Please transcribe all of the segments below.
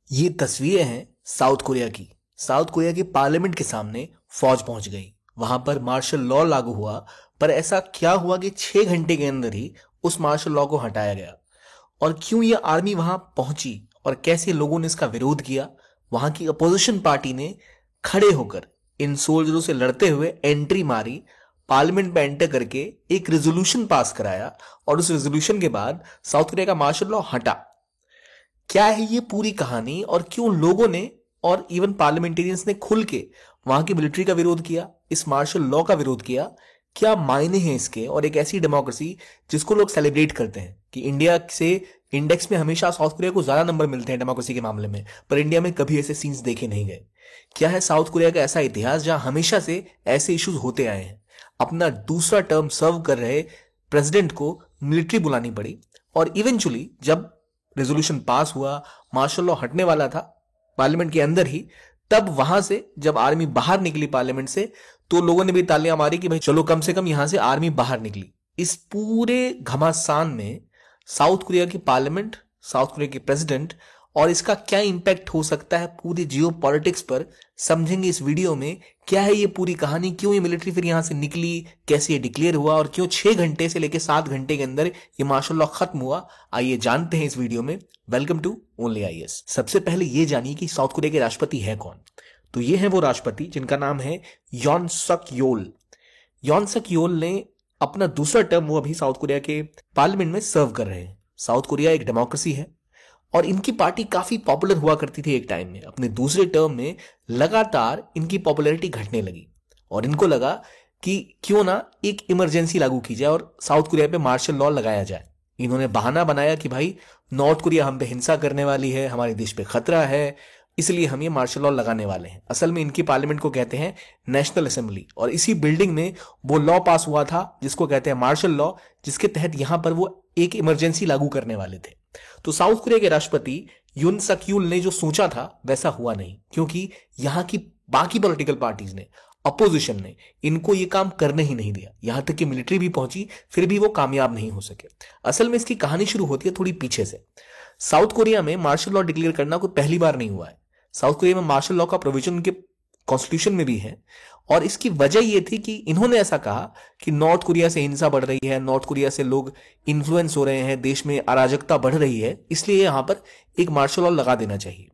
ये तस्वीरें हैं साउथ कोरिया की। साउथ कोरिया के पार्लियामेंट के सामने फौज पहुंच गई। वहां पर मार्शल लॉ लागू हुआ, पर ऐसा क्या हुआ कि 6 घंटे के अंदर ही उस मार्शल लॉ को हटाया गया। और क्यों ये आर्मी वहां पहुंची और कैसे लोगों ने इसका विरोध किया। वहां की अपोजिशन पार्टी ने खड़े होकर इन सोल्जरों से लड़ते हुए एंट्री मारी, पार्लियामेंट में एंटर करके एक रेजोल्यूशन पास कराया और उस रेजोल्यूशन के बाद साउथ कोरिया का मार्शल लॉ हटा। क्या है ये पूरी कहानी और क्यों लोगों ने और इवन पार्लियामेंटेरियंस ने खुल के वहां की मिलिट्री का विरोध किया, इस मार्शल लॉ का विरोध किया। क्या मायने हैं इसके, और एक ऐसी डेमोक्रेसी जिसको लोग सेलिब्रेट करते हैं कि इंडिया से इंडेक्स में हमेशा साउथ कोरिया को ज्यादा नंबर मिलते हैं डेमोक्रेसी के मामले में, पर इंडिया में कभी ऐसे सीन्स देखे नहीं गए। क्या है साउथ कोरिया का ऐसा इतिहास जहां हमेशा से ऐसे इश्यूज होते आए हैं। अपना दूसरा टर्म सर्व कर रहे प्रेसिडेंट को मिलिट्री बुलानी पड़ी, और इवेंचुअली जब रेजोल्यूशन पास हुआ, मार्शल लॉ हटने वाला था पार्लियामेंट के अंदर ही, तब वहां से जब आर्मी बाहर निकली पार्लियामेंट से, तो लोगों ने भी तालियां मारी कि भाई चलो कम से कम यहां से आर्मी बाहर निकली। इस पूरे घमासान में साउथ कोरिया की पार्लियामेंट, साउथ कोरिया के प्रेसिडेंट और इसका क्या इंपैक्ट हो सकता है पूरी जियो पॉलिटिक्स पर, समझेंगे इस वीडियो में। क्या है ये पूरी कहानी, क्यों ये मिलिट्री फिर यहां से निकली, कैसे ये डिक्लेयर हुआ और क्यों 6 घंटे से लेकर 7 घंटे के अंदर ये मार्शल लॉ खत्म हुआ। आइए जानते हैं इस वीडियो में। Welcome to only IAS. सबसे पहले ये जानिए कि साउथ कोरिया के राष्ट्रपति है कौन। तो ये है वो राष्ट्रपति जिनका नाम है यॉन सक योल। यॉन सक योल ने अपना दूसरा टर्म वो अभी साउथ कोरिया के पार्लियामेंट में सर्व कर रहे हैं। साउथ कोरिया एक डेमोक्रेसी है और इनकी पार्टी काफी पॉपुलर हुआ करती थी एक टाइम में। अपने दूसरे टर्म में लगातार इनकी पॉपुलैरिटी घटने लगी और इनको लगा कि क्यों ना एक इमरजेंसी लागू की जाए और साउथ कोरिया पे मार्शल लॉ लगाया जाए। इन्होंने बहाना बनाया कि भाई नॉर्थ कोरिया हम पे हिंसा करने वाली है, हमारे देश पे खतरा है, इसलिए हम ये मार्शल लॉ लगाने वाले हैं। असल में इनकी पार्लियामेंट को कहते हैं नेशनल असेंबली, और इसी बिल्डिंग में वो लॉ पास हुआ था जिसको कहते हैं मार्शल लॉ, जिसके तहत यहां पर वो एक इमरजेंसी लागू करने वाले थे। तो साउथ कोरिया के राष्ट्रपति यून सक यूल ने जो सोचा था वैसा हुआ नहीं, क्योंकि यहां की बाकी पॉलिटिकल पार्टीज ने, अपोजिशन ने इनको ये काम करने ही नहीं दिया। यहां तक कि मिलिट्री भी पहुंची, फिर भी वो कामयाब नहीं हो सके। असल में इसकी कहानी शुरू होती है थोड़ी पीछे से। साउथ कोरिया में मार्शल लॉ डिक्लेयर करना कोई पहली बार नहीं हुआ है। साउथ कोरिया में मार्शल लॉ का प्रोविजन उनके कॉन्स्टिट्यूशन में भी है, और इसकी वजह यह थी कि इन्होंने ऐसा कहा कि नॉर्थ कोरिया से हिंसा बढ़ रही है, नॉर्थ कोरिया से लोग इन्फ्लुएंस हो रहे हैं, देश में अराजकता बढ़ रही है, इसलिए यहां पर एक मार्शल लॉ लगा देना चाहिए।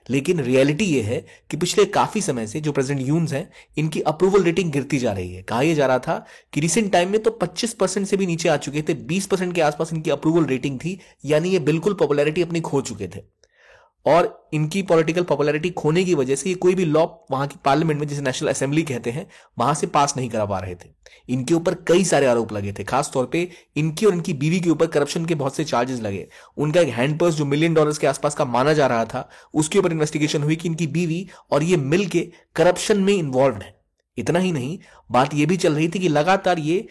लेकिन रियलिटी यह है कि पिछले काफी समय से जो प्रेसिडेंट यून्स हैं, इनकी अप्रूवल रेटिंग गिरती जा रही है। कहा यह जा रहा था कि रिसेंट टाइम में तो 25% से भी नीचे आ चुके थे, 20% के आसपास इनकी अप्रूवल रेटिंग थी, यानी ये बिल्कुल पॉपुलैरिटी अपनी खो चुके थे। और इनकी पॉलिटिकल पॉपुलैरिटी खोने की वजह से ये कोई भी लॉ वहां की पार्लियामेंट में, जिसे नेशनल असेंबली कहते हैं, वहां से पास नहीं करा पा रहे थे। इनके ऊपर कई सारे आरोप लगे थे, खास तौर पे इनकी और इनकी बीवी के ऊपर करप्शन के बहुत से चार्जेस लगे। उनका एक हैंड पर्स जो $1 मिलियन के आसपास का माना जा रहा था, उसके ऊपर इन्वेस्टिगेशन हुई कि इनकी बीवी और ये मिल के करप्शन में इन्वॉल्व है। इतना ही नहीं, बात यह भी चल रही थी कि लगातार ये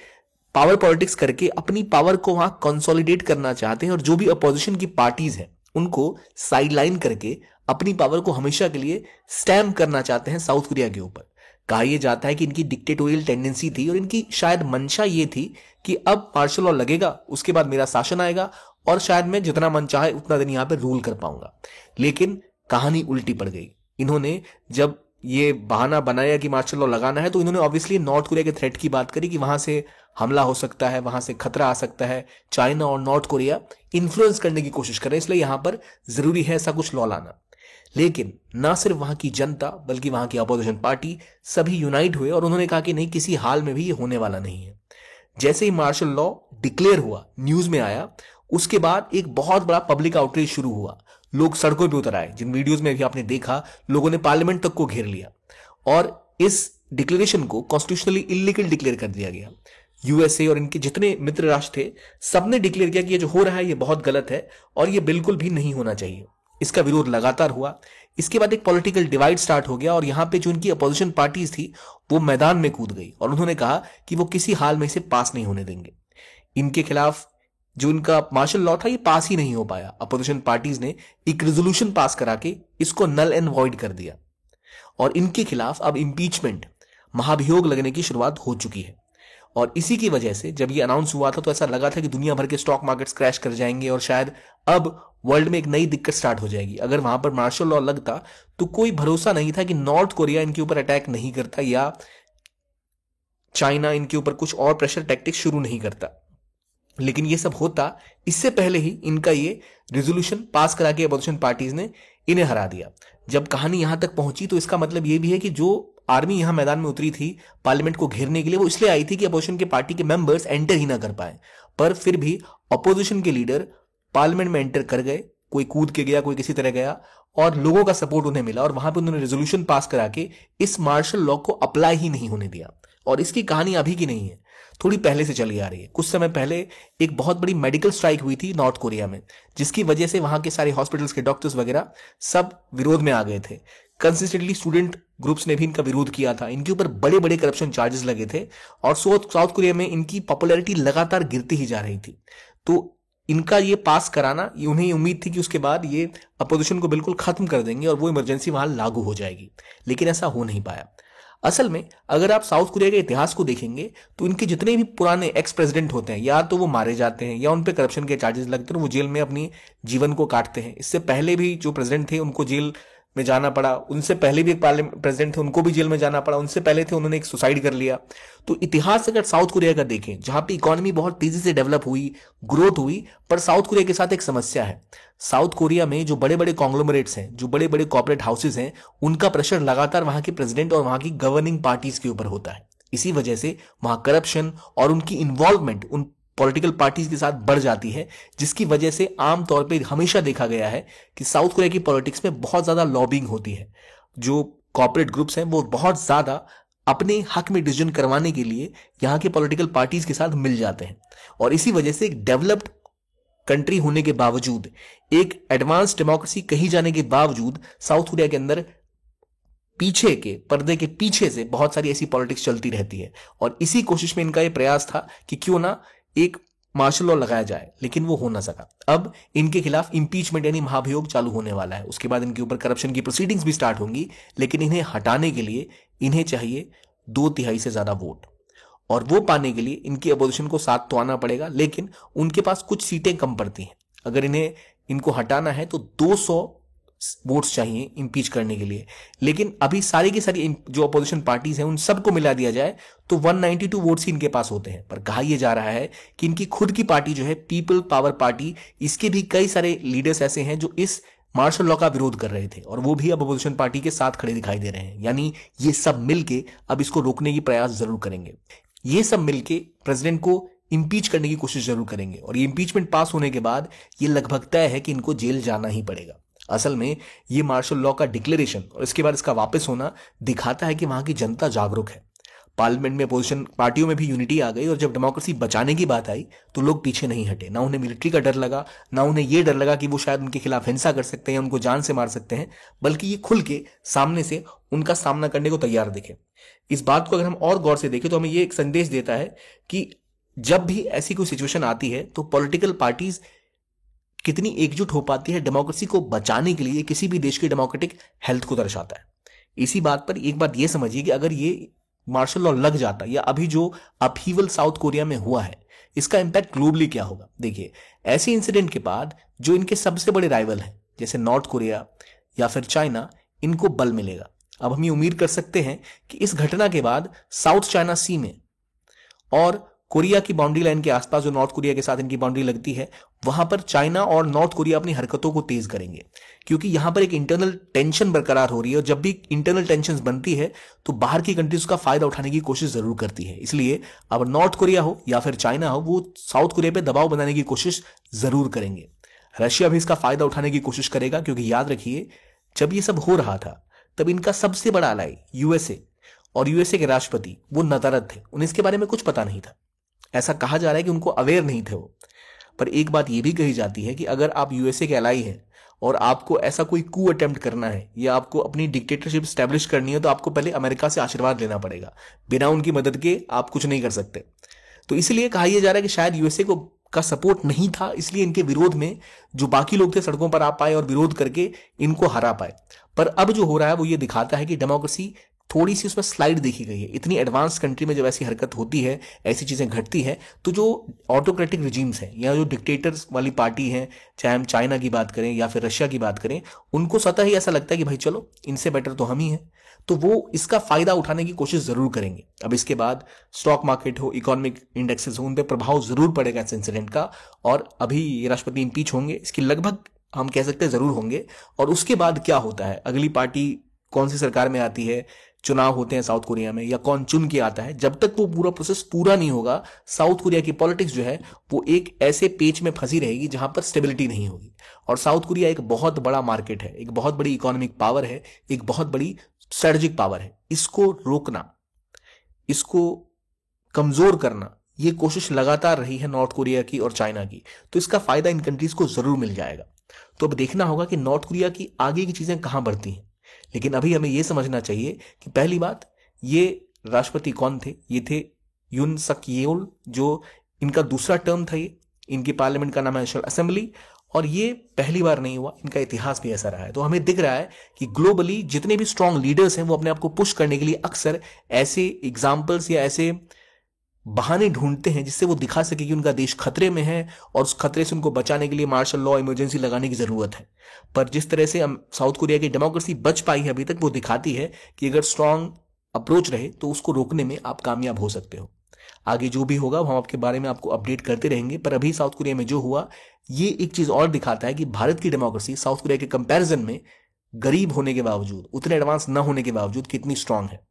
पावर पॉलिटिक्स करके अपनी पावर को वहां कंसोलिडेट करना चाहते हैं, और जो भी अपोजिशन की पार्टीज हैं उनको साइडलाइन करके अपनी पावर को हमेशा के लिए स्टैम्प करना चाहते हैं साउथ कोरिया के ऊपर। कहा यह जाता है कि इनकी डिक्टेटोरियल टेंडेंसी थी और इनकी शायद मंशा ये थी कि अब मार्शल लॉ लगेगा, उसके बाद मेरा शासन आएगा और शायद मैं जितना मन चाहे उतना दिन यहां पे रूल कर पाऊंगा। लेकिन कहानी उल्टी पड़ गई। इन्होंने जब ये बहाना बनाया कि मार्शल लॉ लगाना है, तो इन्होंने ऑब्वियसली नॉर्थ कोरिया के थ्रेट की बात करी कि वहां से हमला हो सकता है, वहां से खतरा आ सकता है, चाइना और नॉर्थ कोरिया इन्फ्लुएंस करने की कोशिश करें, इसलिए यहां पर जरूरी है ऐसा कुछ लॉ लाना। लेकिन ना सिर्फ वहां की जनता बल्कि वहां की अपोजिशन पार्टी सभी यूनाइट हुए और उन्होंने कहा कि नहीं, किसी हाल में भी ये होने वाला नहीं है। जैसे ही मार्शल लॉ डिक्लेयर हुआ, न्यूज में आया, उसके बाद एक बहुत बड़ा पब्लिक आउटरीच शुरू हुआ। लोग सड़कों पे उतर आए, जिन वीडियोस में भी आपने देखा, लोगों ने पार्लियामेंट तक को घेर लिया और इस डिक्लेरेशन को कॉन्स्टिट्यूशनली इलीगल डिक्लेयर कर दिया गया। यूएसए और इनके जितने मित्र राष्ट्र थे, सबने डिक्लेयर किया कि ये जो हो रहा है ये बहुत गलत है और ये बिल्कुल भी नहीं होना चाहिए। इसका विरोध लगातार हुआ। इसके बाद एक पॉलिटिकल डिवाइड स्टार्ट हो गया और यहां पे जो इनकी अपोजिशन पार्टीज थी वो मैदान में कूद गई और उन्होंने कहा कि वो किसी हाल में इसे पास नहीं होने देंगे। इनके खिलाफ जो इनका मार्शल लॉ था ये पास ही नहीं हो पाया। अपोजिशन पार्टीज ने एक रेजोल्यूशन पास करा के इसको नल एंड वॉइड कर दिया और इनके खिलाफ अब इंपीचमेंट, महाभियोग लगने की शुरुआत हो चुकी है। और इसी की वजह से जब ये अनाउंस हुआ था तो ऐसा लगा था कि दुनिया भर के स्टॉक मार्केट्स क्रैश कर जाएंगे और शायद अब वर्ल्ड में एक नई दिक्कत स्टार्ट हो जाएगी। अगर वहां पर मार्शल लॉ लगता तो कोई भरोसा नहीं था कि नॉर्थ कोरिया इनके ऊपर अटैक नहीं करता या चाइना इनके ऊपर कुछ और प्रेशर टैक्टिक्स शुरू नहीं करता। लेकिन ये सब होता इससे पहले ही इनका ये रेजोल्यूशन पास करा के अपोजिशन पार्टीज ने इन्हें हरा दिया। जब कहानी यहां तक पहुंची तो इसका मतलब ये भी है कि जो आर्मी यहां मैदान में उतरी थी पार्लियामेंट को घेरने के लिए, वो इसलिए आई थी कि अपोजिशन के पार्टी के मेंबर्स एंटर ही ना कर पाए। पर फिर भी अपोजिशन के लीडर पार्लियामेंट में एंटर कर गए, कोई कूद के गया, कोई किसी तरह गया, और लोगों का सपोर्ट उन्हें मिला और वहां पर उन्होंने रेजोल्यूशन पास करा के इस मार्शल लॉ को अप्लाई ही नहीं होने दिया। और इसकी कहानी अभी की नहीं है, थोड़ी पहले से चली आ रही है। कुछ समय पहले एक बहुत बड़ी मेडिकल स्ट्राइक हुई थी नॉर्थ कोरिया में, जिसकी वजह से वहां के सारे हॉस्पिटल्स के डॉक्टर्स वगैरह सब विरोध में आ गए थे। कंसिस्टेंटली स्टूडेंट ग्रुप्स ने भी इनका विरोध किया था, इनके ऊपर बड़े बड़े करप्शन चार्जेस लगे थे और साउथ कोरिया में इनकी पॉपुलैरिटी लगातार गिरती ही जा रही थी। तो इनका ये पास कराना, ये उन्हें उम्मीद थी कि उसके बाद ये अपोजिशन को बिल्कुल खत्म कर देंगे और वो इमरजेंसी वहां लागू हो जाएगी, लेकिन ऐसा हो नहीं पाया। असल में अगर आप साउथ कोरिया के इतिहास को देखेंगे तो इनके जितने भी पुराने एक्स प्रेसिडेंट होते हैं या तो वो मारे जाते हैं या उन पे करप्शन के चार्जेस लगते हैं, वो जेल में अपनी जीवन को काटते हैं। इससे पहले भी जो प्रेसिडेंट थे उनको जेल में जाना पड़ा, उनसे पहले भी एक पार्लियामेंट प्रेसिडेंट थे उनको भी जेल में जाना पड़ा, उनसे पहले थे उन्होंने एक सुसाइड कर लिया। तो इतिहास अगर साउथ कोरिया का देखें, जहां पे इकोनॉमी बहुत तेजी से डेवलप हुई, ग्रोथ हुई, पर साउथ कोरिया के साथ एक समस्या है। साउथ कोरिया में जो बड़े बड़े कॉन्ग्लोमरेट्स हैं, जो बड़े बड़े कॉर्पोरेट हाउसेज हैं, उनका प्रेशर लगातार वहां के प्रेसिडेंट और वहां की गवर्निंग पार्टीज के ऊपर होता है। इसी वजह से वहां करप्शन और उनकी इन्वॉल्वमेंट उन पॉलिटिकल पार्टीज के साथ बढ़ जाती है, जिसकी वजह से आमतौर पे हमेशा देखा गया है कि साउथ कोरिया की पॉलिटिक्स में बहुत ज्यादा लॉबिंग होती है। जो कॉर्पोरेट ग्रुप्स हैं वो बहुत ज्यादा अपने हक में डिसीजन करवाने के लिए यहाँ के पॉलिटिकल पार्टीज के साथ मिल जाते हैं और इसी वजह से एक डेवलप्ड कंट्री होने के बावजूद, एक एडवांस डेमोक्रेसी कही जाने के बावजूद साउथ कोरिया के अंदर पीछे के पर्दे के पीछे से बहुत सारी ऐसी पॉलिटिक्स चलती रहती है। और इसी कोशिश में इनका यह प्रयास था कि क्यों ना एक मार्शल लॉ लगाया जाए, लेकिन वो हो ना सका। अब इनके खिलाफ इंपीचमेंट यानी महाभियोग चालू होने वाला है, उसके बाद इनके ऊपर करप्शन की प्रोसीडिंग्स भी स्टार्ट होंगी, लेकिन इन्हें हटाने के लिए इन्हें चाहिए 2/3 से ज्यादा वोट, और वो पाने के लिए इनकी अपोजिशन को साथ तो आना पड़ेगा, लेकिन उनके पास कुछ सीटें कम पड़ती हैं। अगर इनको हटाना है तो 200 वोट्स चाहिए इंपीच करने के लिए, लेकिन अभी सारी की सारी जो अपोजिशन पार्टीज हैं उन सबको मिला दिया जाए तो 192 वोट्स ही इनके पास होते हैं। पर कहा यह जा रहा है कि इनकी खुद की पार्टी जो है पीपल पावर पार्टी, इसके भी कई सारे लीडर्स ऐसे हैं जो इस मार्शल लॉ का विरोध कर रहे थे और वो भी अब अपोजिशन पार्टी के साथ खड़े दिखाई दे रहे हैं। यानी ये सब मिलके अब इसको रोकने की प्रयास जरूर करेंगे, ये सब मिलके प्रेसिडेंट को इंपीच करने की कोशिश जरूर करेंगे और ये इंपीचमेंट पास होने के बाद ये लगभग तय है कि इनको जेल जाना ही पड़ेगा। असल में ये मार्शल लॉ का डिक्लेरेशन और इसके बाद इसका वापस होना दिखाता है कि वहां की जनता जागरूक है। पार्लियामेंट में अपोजिशन पार्टियों में भी यूनिटी आ गई और जब डेमोक्रेसी बचाने की बात आई तो लोग पीछे नहीं हटे। ना उन्हें मिलिट्री का डर लगा, ना उन्हें यह डर लगा कि वो शायद उनके खिलाफ हिंसा कर सकते हैं, उनको जान से मार सकते हैं, बल्कि ये खुल के सामने से उनका सामना करने को तैयार दिखे। इस बात को अगर हम और गौर से देखें तो हमें ये एक संदेश देता है कि जब भी ऐसी कोई सिचुएशन आती है तो पॉलिटिकल पार्टीज कितनी एकजुट हो पाती है डेमोक्रेसी को बचाने के लिए, किसी भी देश की डेमोक्रेटिक हेल्थ को दर्शाता है। इसी बात पर एक बात यह समझिए कि अगर ये मार्शल लॉ लग जाता या अभी जो अपहीवल साउथ कोरिया में हुआ है इसका इंपैक्ट ग्लोबली क्या होगा। देखिए, ऐसे इंसिडेंट के बाद जो इनके सबसे बड़े राइवल हैं जैसे नॉर्थ कोरिया या फिर चाइना, इनको बल मिलेगा। अब हम ये उम्मीद कर सकते हैं कि इस घटना के बाद साउथ चाइना सी में और कोरिया की बाउंड्री लाइन के आसपास जो नॉर्थ कोरिया के साथ इनकी बाउंड्री लगती है, वहां पर चाइना और नॉर्थ कोरिया अपनी हरकतों को तेज करेंगे, क्योंकि यहां पर एक इंटरनल टेंशन बरकरार हो रही है और जब भी इंटरनल टेंशन बनती है तो बाहर की कंट्रीज का फायदा उठाने की कोशिश जरूर करती है। इसलिए अब नॉर्थ कोरिया हो या फिर चाइना हो, वो साउथ कोरिया पर दबाव बनाने की कोशिश जरूर करेंगे। रशिया भी इसका फायदा उठाने की कोशिश करेगा, क्योंकि याद रखिए जब ये सब हो रहा था तब इनका सबसे बड़ा अलाई यूएसए और यूएसए के राष्ट्रपति वो नदारद थे, उन्हें इसके बारे में कुछ पता नहीं था। ऐसा कहा जा रहा है कि उनको अवेयर नहीं थे वो। पर एक बात यह भी कही जाती है कि अगर आप यूएसए के अलाई हैं और आपको ऐसा कोई कू अटेम्प्ट करना है या आपको अपनी डिक्टेटरशिप स्टैब्लिश करनी है तो आपको पहले अमेरिका से आशीर्वाद लेना पड़ेगा। बिना उनकी मदद के आप कुछ नहीं कर सकते। तो इसलिए कहा यह जा रहा है कि शायद यूएसए को का सपोर्ट नहीं था, इसलिए इनके विरोध में जो बाकी लोग थे सड़कों पर आ पाए और विरोध करके इनको हरा पाए। पर अब जो हो रहा है वो ये दिखाता है कि डेमोक्रेसी थोड़ी सी उसमें स्लाइड देखी गई है। इतनी एडवांस कंट्री में जब ऐसी हरकत होती है, ऐसी चीजें घटती हैं, तो जो ऑटोक्रेटिक रिजीम्स हैं या जो डिक्टेटर्स वाली पार्टी हैं, चाहे हम चाइना की बात करें या फिर रशिया की बात करें, उनको स्वतः ही ऐसा लगता है कि भाई चलो इनसे बेटर तो हम ही हैं, तो वो इसका फायदा उठाने की कोशिश जरूर करेंगे। अब इसके बाद स्टॉक मार्केट हो, इकोनॉमिक इंडेक्सेस हो, उन पर प्रभाव जरूर पड़ेगा इस इंसिडेंट का। और अभी ये राष्ट्रपति इम्पीच होंगे, इसकी लगभग हम कह सकते हैं जरूर होंगे। और उसके बाद क्या होता है, अगली पार्टी कौन सी सरकार में आती है, चुनाव होते हैं साउथ कोरिया में, या कौन चुन के आता है, जब तक वो पूरा प्रोसेस पूरा नहीं होगा, साउथ कोरिया की पॉलिटिक्स जो है वो एक ऐसे पेच में फंसी रहेगी जहां पर स्टेबिलिटी नहीं होगी। और साउथ कोरिया एक बहुत बड़ा मार्केट है, एक बहुत बड़ी इकोनॉमिक पावर है, एक बहुत बड़ी स्ट्रेटेजिक पावर है। इसको रोकना, इसको कमजोर करना, ये कोशिश लगातार रही है नॉर्थ कोरिया की और चाइना की। तो इसका फायदा इन कंट्रीज को जरूर मिल जाएगा। तो अब देखना होगा कि नॉर्थ कोरिया की आगे की चीजें कहां बढ़ती हैं। लेकिन अभी हमें यह समझना चाहिए कि पहली बात, ये राष्ट्रपति कौन थे? ये थे यून सक येओल, जो इनका दूसरा टर्म था। ये इनकी पार्लियामेंट का नाम है नेशनल असेंबली, और ये पहली बार नहीं हुआ, इनका इतिहास भी ऐसा रहा है। तो हमें दिख रहा है कि ग्लोबली जितने भी स्ट्रांग लीडर्स हैं वो अपने आप को पुश करने के लिए अक्सर ऐसे एग्जाम्पल्स या ऐसे बहाने ढूंढते हैं जिससे वो दिखा सके कि उनका देश खतरे में है और उस खतरे से उनको बचाने के लिए मार्शल लॉ इमरजेंसी लगाने की जरूरत है। पर जिस तरह से साउथ कोरिया की डेमोक्रेसी बच पाई है अभी तक, वो दिखाती है कि अगर स्ट्रांग अप्रोच रहे तो उसको रोकने में आप कामयाब हो सकते हो। आगे जो भी होगा हम आपके बारे में आपको अपडेट करते रहेंगे। पर अभी साउथ कोरिया में जो हुआ, ये एक चीज और दिखाता है कि भारत की डेमोक्रेसी साउथ कोरिया के कंपैरिजन में गरीब होने के बावजूद, उतने एडवांस न होने के बावजूद कितनी स्ट्रांग है।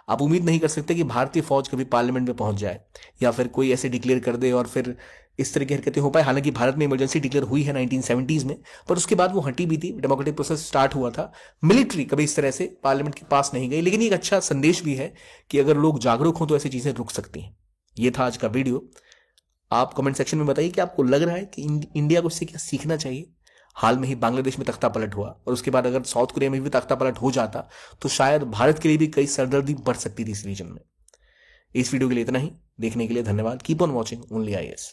आप उम्मीद नहीं कर सकते कि भारतीय फौज कभी पार्लियामेंट में पहुंच जाए या फिर कोई ऐसे डिक्लेयर कर दे और फिर इस तरह की हरकतें हो पाए। हालांकि भारत में इमरजेंसी डिक्लेयर हुई है 1970s में, पर उसके बाद वो हटी भी थी, डेमोक्रेटिक प्रोसेस स्टार्ट हुआ था। मिलिट्री कभी इस तरह से पार्लियामेंट के पास नहीं गई। लेकिन ये एक अच्छा संदेश भी है कि अगर लोग जागरूक हों तो ऐसी चीजें रुक सकती हैं। ये था आज का वीडियो। आप कमेंट सेक्शन में बताइए कि आपको लग रहा है कि इंडिया को इससे क्या सीखना चाहिए। हाल में ही बांग्लादेश में तख्ता पलट हुआ, और उसके बाद अगर साउथ कोरिया में भी तख्ता पलट हो जाता तो शायद भारत के लिए भी कई सरदर्दी बढ़ सकती थी इस रीजन में। इस वीडियो के लिए इतना ही। देखने के लिए धन्यवाद। Keep on watching only IAS।